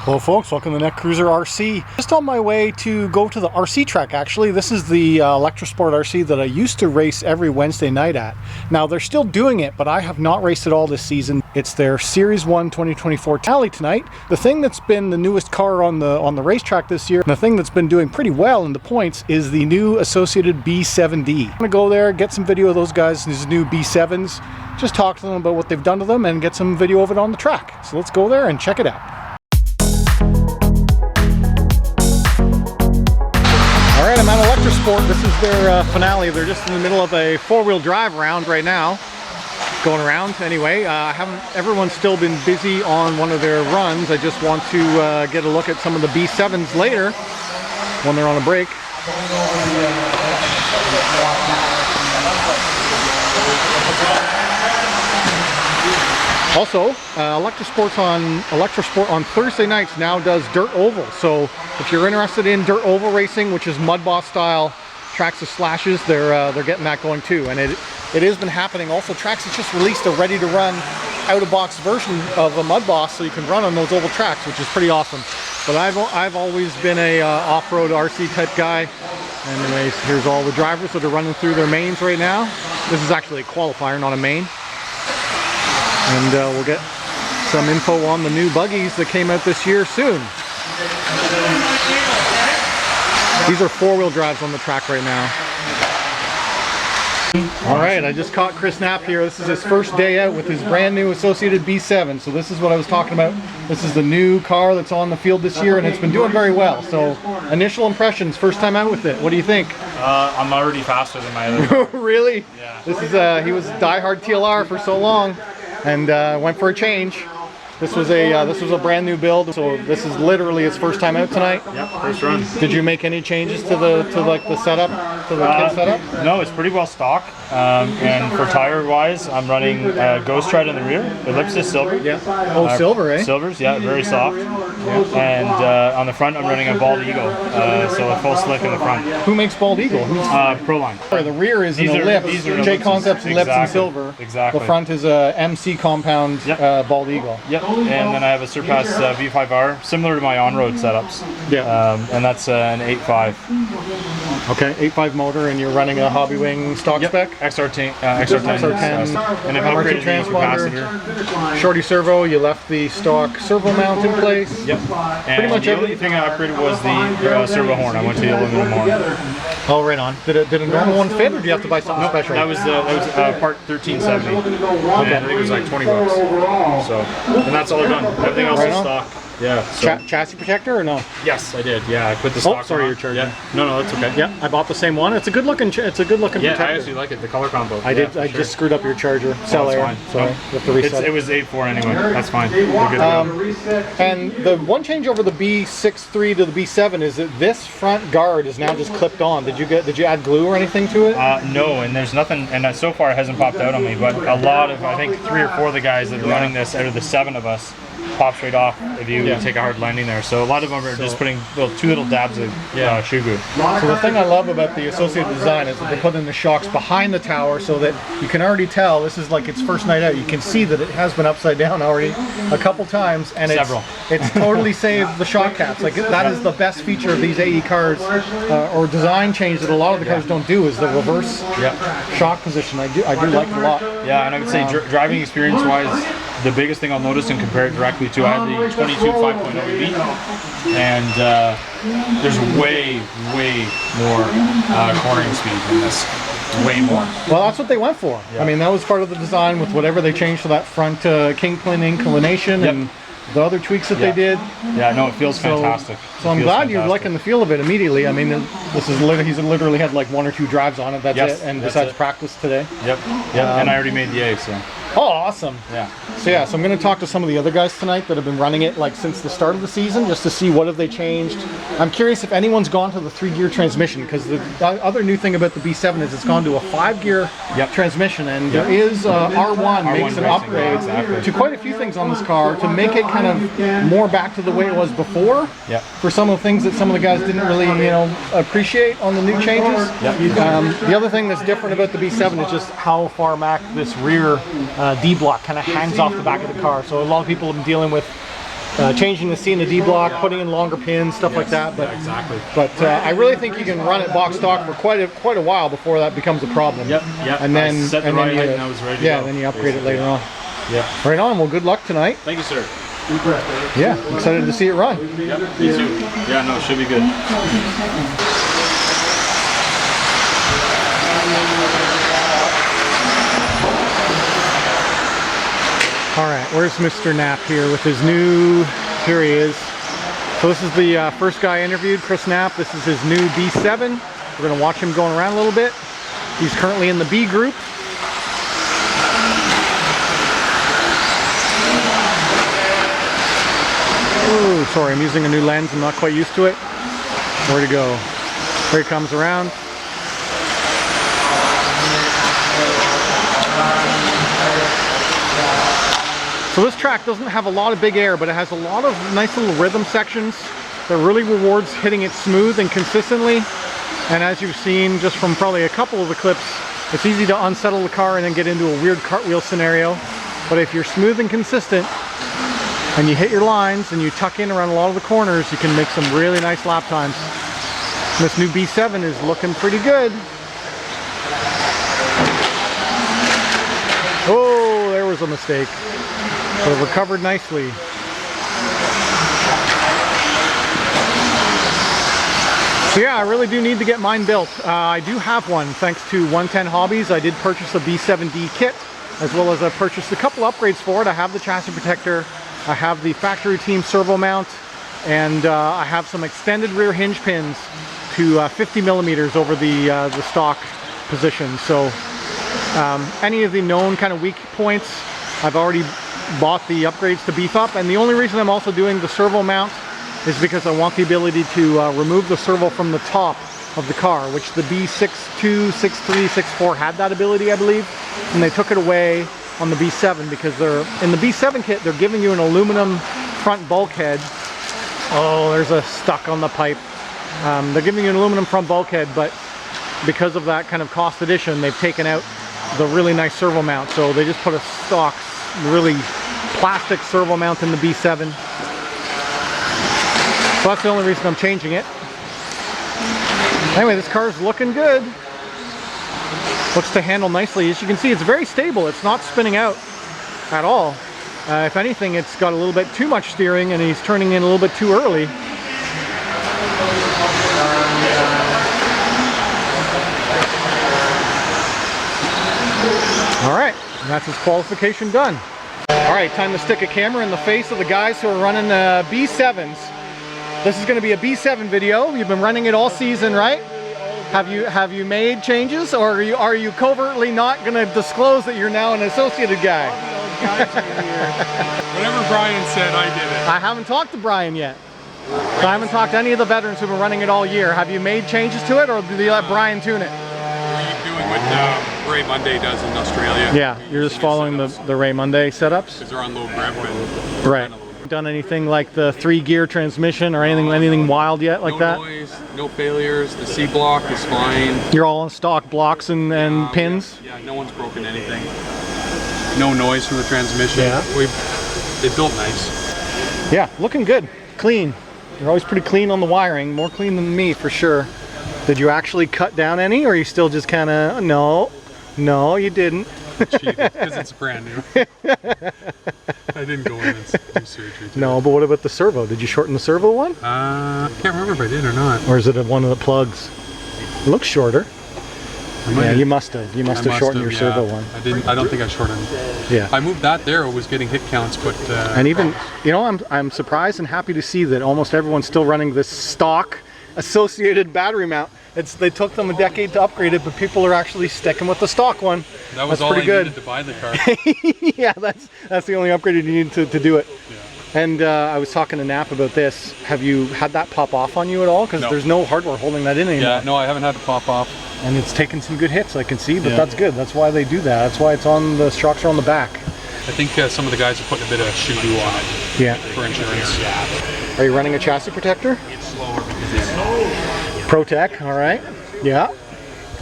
Hello folks, welcome to Netcruzer RC. Just on my way to go to the RC track actually. This is the ElectroSport RC that I used to race every Wednesday night at. Now they're still doing it, but I have not raced it all this season. It's their Series 1 2024 tally tonight. The thing that's been the newest car on the racetrack this year, and the thing that's been doing pretty well in the points, is the new Associated B7D. I'm gonna go there, get some video of those guys, these new B7s, just talk to them about what they've done to them and get some video of it on the track. So let's go there and check it out. Alright, I'm at ElectroSport. This is their finale. They're just in the middle of a four-wheel drive round right now. Going around anyway. Everyone's still been busy on one of their runs. I just want to get a look at some of the B7s later when they're on a break. Also, ElectroSport on Thursday nights now does dirt oval. So if you're interested in dirt oval racing, which is mud boss style tracks of slashes, they're getting that going too, and it has been happening. Also, Tracks has just released a ready to run out of box version of a mud boss, so you can run on those oval tracks, which is pretty awesome. But I've always been a off-road RC type guy. Anyways, here's all the drivers that are running through their mains right now. This is actually a qualifier, not a main. And we'll get some info on the new buggies that came out this year soon. These are four-wheel drives on the track right now. Alright, I just caught Chris Knapp here. This is his first day out with his brand new Associated B7. So this is what I was talking about. This is the new car that's on the field this year, and it's been doing very well. So initial impressions, first time out with it. What do you think? I'm already faster than my other car. Really? Yeah. This is he was diehard TLR for so long, and went for a change. This was a brand new build, so this is literally his first time out tonight. Yep, first run. Did you make any changes to the setup, to the kit setup? No, it's pretty well stock. And for tire wise, I'm running Ghost Tread in the rear, Ellipsis Silver. Yeah. Oh, silver, eh? Silvers, yeah, very soft. Yeah. And on the front, I'm running a Bald Eagle, so a full slick in the front. Who makes Bald Eagle? Proline. The rear is an Ellipse, J Concepts Ellipse in silver. Exactly. The front is a MC Compound Bald Eagle. Yep. And then I have a Surpass V5R, similar to my on-road setups. Yeah. And that's an 8.5. Okay, 8.5 motor, and you're running a Hobby Wing stock spec? XR10. And I've upgraded the capacitor. Shorty servo, you left the stock servo mount in place. Yep. And pretty much the only thing I upgraded was the servo horn. I went to the aluminum horn. Oh, right on. Did a normal one fit, or do you have to buy something special? That was part 1370. Okay. I think it was like 20 bucks. So, and that's all done. Everything else is stock. Yeah. So. Chassis protector or no? Yes, I did. Yeah, I put the stock. Oh, sorry, you're charging. Yeah. No, that's okay. Yeah, I bought the same one. It's a good looking. It's a good looking. Yeah, protector. I actually like it. The color combo. I did. I just screwed up your charger. Cell air. So you have to reset. It was 8.4 anyway. That's fine. We're good to go. And the one change over the B6.3 to the B7 is that this front guard is now just clipped on. Did you add glue or anything to it? No, and there's nothing. And so far it hasn't popped out on me. But a lot of, I think 3 or 4 of the guys that are running this out of the 7 of us, pop straight off if you take a hard landing there. So a lot of them are just putting two little dabs of shoe glue. So the thing I love about the Associated design is that they put in the shocks behind the tower, so that you can already tell this is like its first night out. You can see that it has been upside down already a couple times, and it's totally saved the shock caps. Like that is the best feature of these AE cars, or design change that a lot of the cars don't do, is the reverse shock position. I do like it a lot. Yeah, and I would say driving experience wise, the biggest thing I'll notice and compare it directly to, I have the 22 5.0 Elite, and there's way more cornering speed in this. Way more. Well, that's what they went for. I mean, that was part of the design with whatever they changed to that front kingpin inclination and the other tweaks that they did. Yeah, no, it feels fantastic. So I'm glad you're liking the feel of it immediately. I mean, this is he's literally had like 1 or 2 drives on it. That's it. And besides practice today. Yep. And I already made the A, so. Oh, awesome. Yeah. So I'm going to talk to some of the other guys tonight that have been running it like since the start of the season, just to see what have they changed. I'm curious if anyone's gone to the 3-gear transmission, because the other new thing about the B7 is it's gone to a 5-gear transmission, and there is R1 makes an upgrade to quite a few things on this car to make it kind of more back to the way it was before. For some of the things that some of the guys didn't really, appreciate on the new changes. The other thing that's different about the B7 is just how far back this rear D block kind of hangs off the back of the car. So a lot of people have been dealing with changing the C and the D block, putting in longer pins, stuff like that. But exactly. But I really think you can run it box stock for quite a while before that becomes a problem. Yep. And then then you upgrade it later on. Yeah. Right on. Well, good luck tonight. Thank you, sir. Yeah, excited to see it run. Yep, me too. Yeah, no, it should be good. All right, where's Mr. Knapp here with his new, here he is. So this is the first guy I interviewed, Chris Knapp. This is his new B7. We're gonna watch him going around a little bit. He's currently in the B group. Oh, sorry, I'm using a new lens. I'm not quite used to it. Where to go? Here he comes around. So this track doesn't have a lot of big air, but it has a lot of nice little rhythm sections that really rewards hitting it smooth and consistently. And as you've seen just from probably a couple of the clips, it's easy to unsettle the car and then get into a weird cartwheel scenario. But if you're smooth and consistent, and you hit your lines and you tuck in around a lot of the corners, you can make some really nice lap times. This new B7 is looking pretty good. Oh, there was a mistake. But it recovered nicely. So yeah, I really do need to get mine built. I do have one thanks to 110 Hobbies. I did purchase a B7D kit, as well as I purchased a couple upgrades for it. I have the chassis protector, I have the factory team servo mount, and I have some extended rear hinge pins to 50 millimeters over the stock position. So any of the known kind of weak points, I've already bought the upgrades to beef up. And the only reason I'm also doing the servo mount is because I want the ability to remove the servo from the top of the car, which the B62, 63, 64 had that ability, I believe, and they took it away on the B7 because they're in the B7 kit. They're giving you an aluminum front bulkhead. Oh, there's a stuck on the pipe. They're giving you an aluminum front bulkhead, but because of that kind of cost addition, they've taken out the really nice servo mount. So they just put a stock, really plastic servo mount in the B7. So that's the only reason I'm changing it. Anyway, this car is looking good. Looks to handle nicely. As you can see, it's very stable. It's not spinning out at all. If anything, it's got a little bit too much steering and he's turning in a little bit too early. All right, that's his qualification done. All right, time to stick a camera in the face of the guys who are running B7s. This is going to be a B7 video. You've been running it all season, right? Have you made changes, or are you covertly not going to disclose that you're now an associated guy? Whatever Brian said, I did it. I haven't talked to Brian yet. So I haven't talked to any of the veterans who've been running it all year. Have you made changes to it, or do you let Brian tune it? Are you doing what Ray Monday does in Australia? Yeah, you're just following the Ray Monday setups? Because they're on low grip and right. Done anything like the 3-gear transmission or anything wild yet like that? No noise, no failures, the C block is fine. You're all on stock blocks and pins? Yeah, no one's broken anything. No noise from the transmission. Yeah. They built nice. Yeah, looking good. Clean. You're always pretty clean on the wiring, more clean than me for sure. Did you actually cut down any, or are you still just kind of, no, you didn't. Cheated, because it's brand new. I didn't go in and do surgery. No, but what about the servo? Did you shorten the servo one? I can't remember if I did or not. Or is it one of the plugs? It looks shorter. Yeah, you must have. You must have shortened your servo one. I don't think I shortened. Yeah. I moved that there. It was getting hit counts, but. And even, you know, I'm surprised and happy to see that almost everyone's still running this stock associated battery mount. They took them a decade to upgrade it, but people are actually sticking with the stock one. That was all I needed to buy the car. Yeah, that's the only upgrade you need to do it. Yeah. And I was talking to Knapp about this. Have you had that pop off on you at all? Because there's no hardware holding that in anymore. Yeah, no, I haven't had to pop off. And it's taken some good hits, I can see, but that's good. That's why they do that. That's why it's on the shocks are on the back. I think some of the guys are putting a bit of shoe-doo on it. Yeah. For insurance. Are you running a chassis protector? ProTech, all right. Yeah.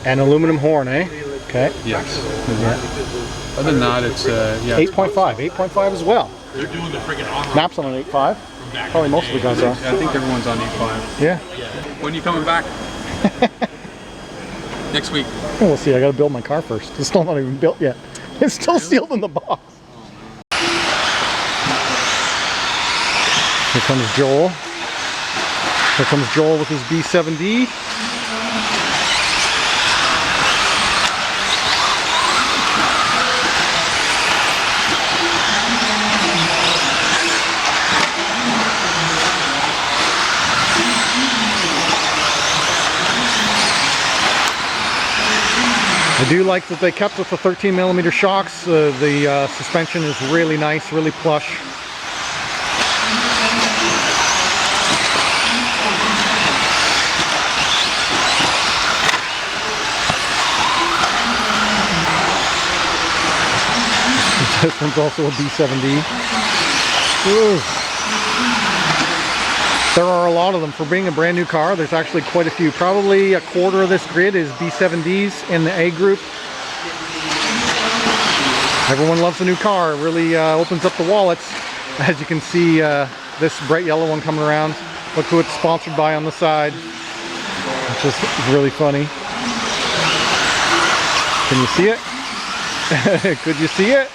And aluminum horn, eh? Okay. Yes. Yeah. Other than that, it's 8.5 as well. They're doing the friggin' on Naps on an 8.5. Probably most of the guys are. Yeah, I think everyone's on 8.5. Yeah. When are you coming back? Next week. We'll see. I got to build my car first. It's still not even built yet. It's still sealed in the box. Here comes Joel. Here comes Joel with his B7D. I do like that they kept with the 13mm shocks. The suspension is really nice, really plush. This one's also a B7D. Ooh. There are a lot of them. For being a brand new car, there's actually quite a few. Probably a quarter of this grid is B7Ds in the A group. Everyone loves a new car. It really opens up the wallets. As you can see, this bright yellow one coming around. Look who it's sponsored by on the side. It's just really funny. Can you see it? Could you see it?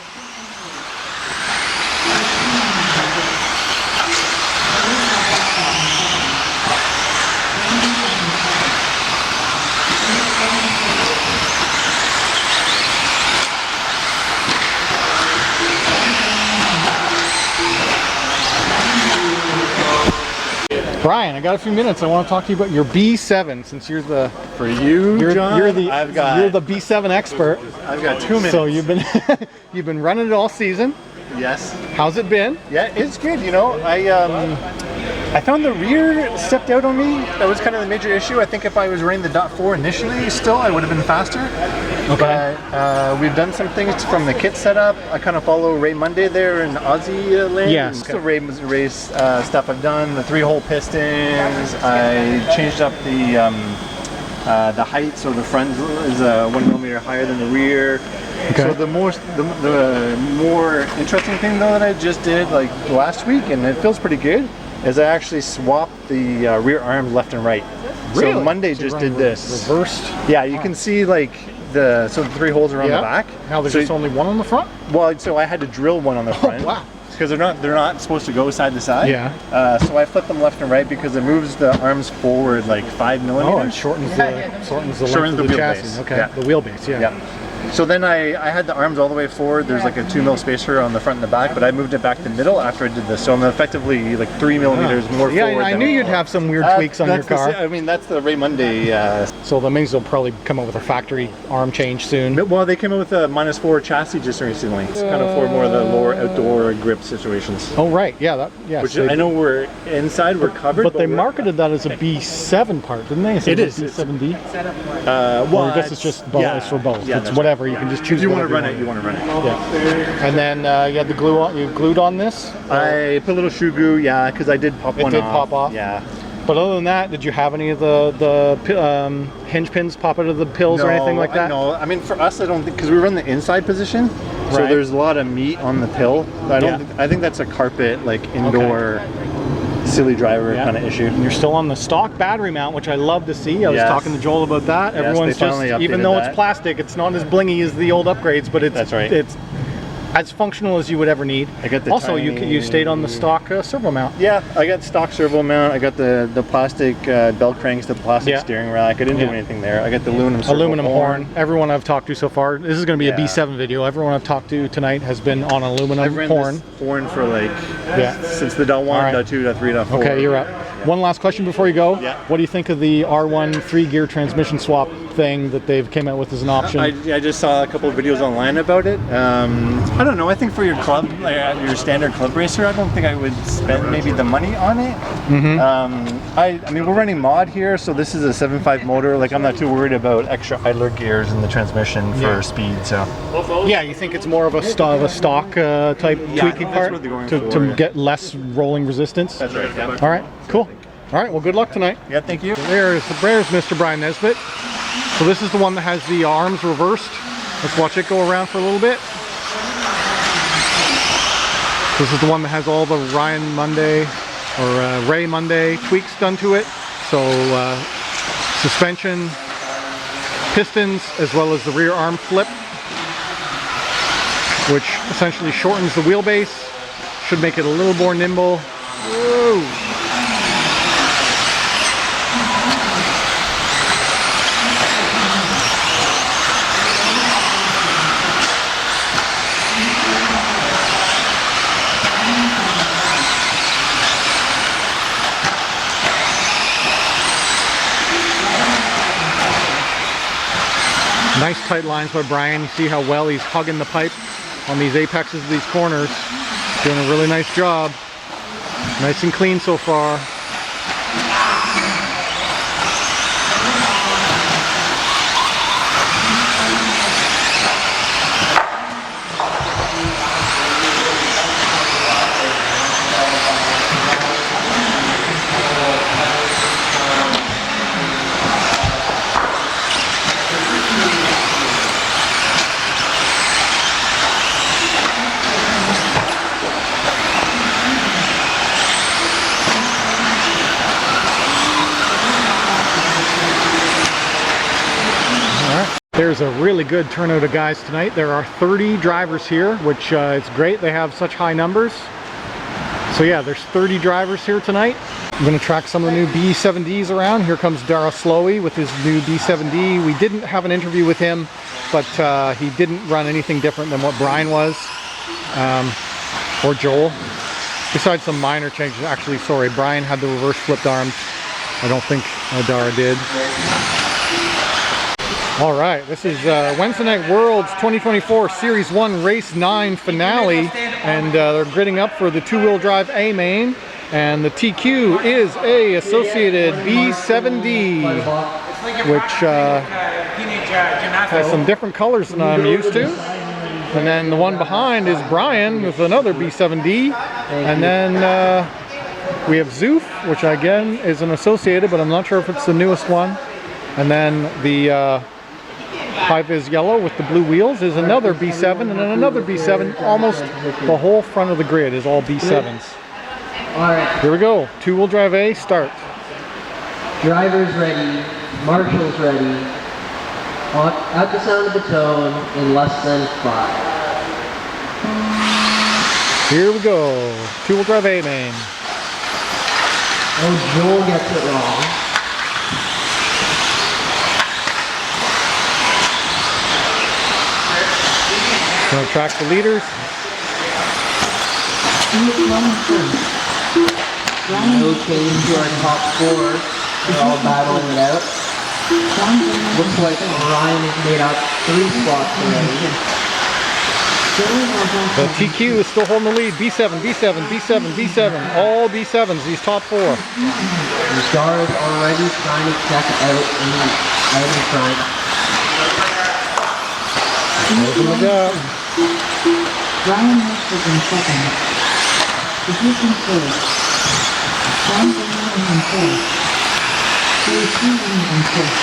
Brian, I got a few minutes. I want to talk to you about your B7 since you're the John, you're the B7 expert. I've got 2 minutes. So you've been you've been running it all season. Yes. How's it been? Yeah, it's good. You know, I found the rear stepped out on me. That was kind of the major issue. I think if I was running the .4 initially, still I would have been faster. Okay. But we've done some things from the kit setup. I kind of follow Ray Monday there in Aussie lane. Yes. So Ray race stuff I've done. The 3-hole pistons. I changed up the height, so the front is 1mm higher than the rear. Okay. So the more interesting thing though that I just did like last week, and it feels pretty good, is I actually swapped the rear arms left and right. Really? So Monday just did this. Reversed? Yeah, you can see like the 3 holes are on the back. Now there's just only one on the front? Well, so I had to drill one on the front. Oh, wow. Because they're not supposed to go side to side. Yeah. So I flip them left and right because it moves the arms forward like 5mm. Oh, it shortens the length of the chassis. Okay. Yeah. The wheelbase. Yeah. Yeah. So then I had the arms all the way forward. There's like a 2mm spacer on the front and the back, but I moved it back to middle after I did this. So I'm effectively like 3mm more forward. Yeah, I knew you'd have some weird tweaks on your car. I mean, that's the Ray Monday. So that means they'll probably come out with a factory arm change soon. Well, they came out with a -4 chassis just recently. It's kind of for more of the lower outdoor grip situations. Oh right, yeah, Which I know we're inside, we're covered. But they marketed that as a B7 part, didn't they? It is B7D. Well, I guess it's just both. Yeah, it's for both. yeah, It's whatever. You can just choose. If you want to run it, you want to run it. Yeah. And then you had the glue on. You glued on this. I put a little shoe glue, yeah, because I did pop one off. It did pop off. Yeah. But other than that, did you have any of the hinge pins pop out of the pills or anything like that? No, I mean for us, I don't think, because we run the inside position, so there's a lot of meat on the pill. I think that's a carpet like indoor silly driver kind of issue. And you're still on the stock battery mount, which I love to see. I was talking to Joel about that. Yes, Everyone's just, even though it's plastic, it's not as blingy as the old upgrades, but it's it's as functional as you would ever need. I got the also, you stayed on the stock servo mount. Yeah, I got stock servo mount. I got the plastic bell cranks, the plastic steering rack. I didn't do anything there. I got the aluminum horn. Everyone I've talked to so far, this is going to be a B7 video. Everyone I've talked to tonight has been on aluminum I've ran horn. This horn for like since the .1, .2, .3, .4. Okay, you're up. One last question before you go. Yeah. What do you think of the R1 3-gear transmission swap thing that they've came out with as an option? I just saw a couple of videos online about it. I don't know. I think for your club, your standard club racer, I don't think I would spend maybe the money on it. I mean, we're running mod here, so this is a 7.5 motor. Like, I'm not too worried about extra idler gears in the transmission for speed. So yeah, you think it's more of a stock type tweaking part to get less rolling resistance? That's right. Yeah. All right, cool. All right, well, good luck tonight. Yeah, thank you. There's Mr. Brian Nesbitt. So this is the one that has the arms reversed. Let's watch it go around for a little bit. This is the one that has all the Ryan Monday or Ray Monday tweaks done to it. So suspension, pistons, as well as the rear arm flip, which essentially shortens the wheelbase, should make it a little more nimble. Whoa. Nice tight lines by Brian. You see how well he's hugging the pipe on these apexes of these corners. Doing a really nice job. Nice and clean so far. There's a really good turnout of guys tonight. There are 30 drivers here, which is great. They have such high numbers. So yeah, there's 30 drivers here tonight. I'm going to track some of the new B7Ds around. Here comes Dara Slowey with his new B7D. We didn't have an interview with him, but he didn't run anything different than what Brian was, or Joel. Besides some minor changes. Actually, sorry, Brian had the reverse flipped arms. I don't think Dara did. All right, this is Wednesday Night Worlds 2024 Series 1 Race 9 finale, and they're gridding up for the two-wheel drive A main, and the TQ is a associated B7D, which has some different colors than I'm used to. And then the one behind is Brian with another B7D, and then we have Zoof, which again is an associated, but I'm not sure if it's the newest one. And then the high-vis yellow with the blue wheels is another B7, and then another B7. Almost the whole front of the grid is all B7s. Alright. Here we go. Two-wheel drive A, start. Drivers ready. Marshals ready. At the sound of the tone in less than 5. Here we go. Two-wheel drive A main. Oh, Joel gets it wrong. Gonna track the leaders. No change to our top 4. They're all battling it out. Looks like Ryan has made up 3 spots already. The TQ is still holding the lead. B7, B7, B7, B7. All B7s, these top 4. Dara is already trying to check out in front. Open the gap. Ryan Hurst in second. Position first. John Bernard in fourth. Dave Seaman in fifth.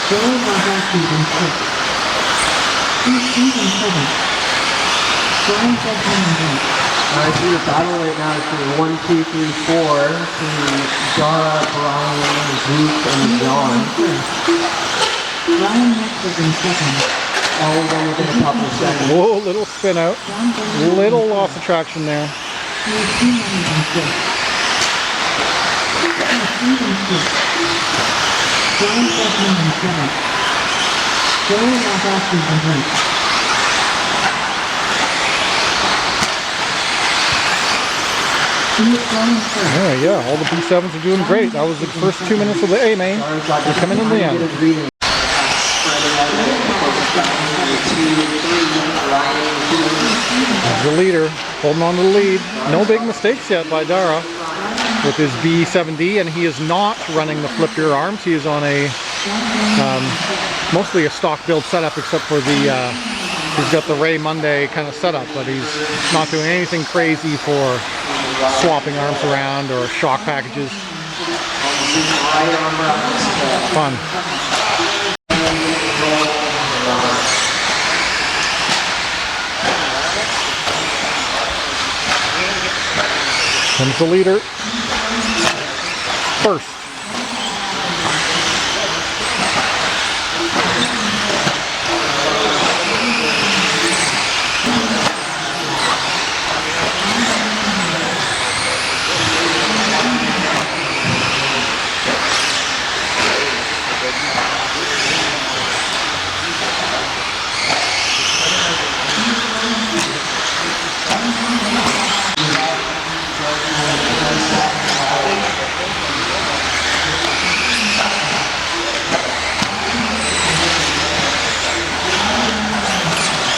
Joel Wazowski in sixth. Steve Stevens seventh. Brian Judgman in eighth. I see the battle right now between 1, 2, 3, 4 between Dara, Brian, Zeus, and John. Ryan Hurst in second. All of them within a couple of seconds. Whoa, little spin out. Little loss of traction there. Dave Seaman in fifth. Steve Stevens sixth. Brian Judgman in seventh. Joel Wazowski in eighth. Yeah, all the B7s are doing great. That was the first 2 minutes of the A main. They're coming in the end. There's the leader, holding on to the lead. No big mistakes yet by Dara with his B7D, and he is not running the flip rear arms. He is on a mostly a stock build setup, except for the he's got the Ray Monday kind of setup, but he's not doing anything crazy for swapping arms around or shock packages. Fun. Comes the leader. First.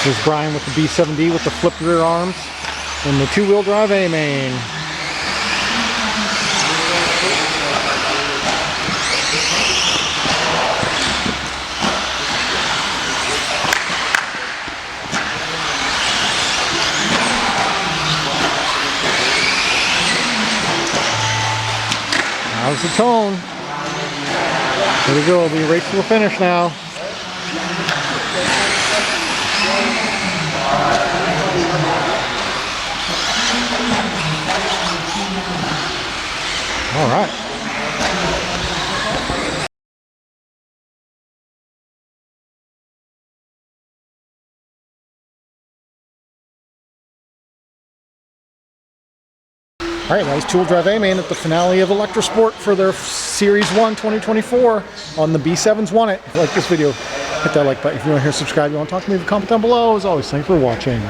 Here's Brian with the B7D with the flipped rear arms and the two-wheel drive A main. How's the tone? There we go, we race to the finish now. All right. All right, that was Tool Drive A-Main at the finale of ElectroSport for their Series 1 2024 on the B7's Won It. If you like this video, hit that like button. If you want to hear subscribe, you want to talk to me, comment down below. As always, thanks for watching.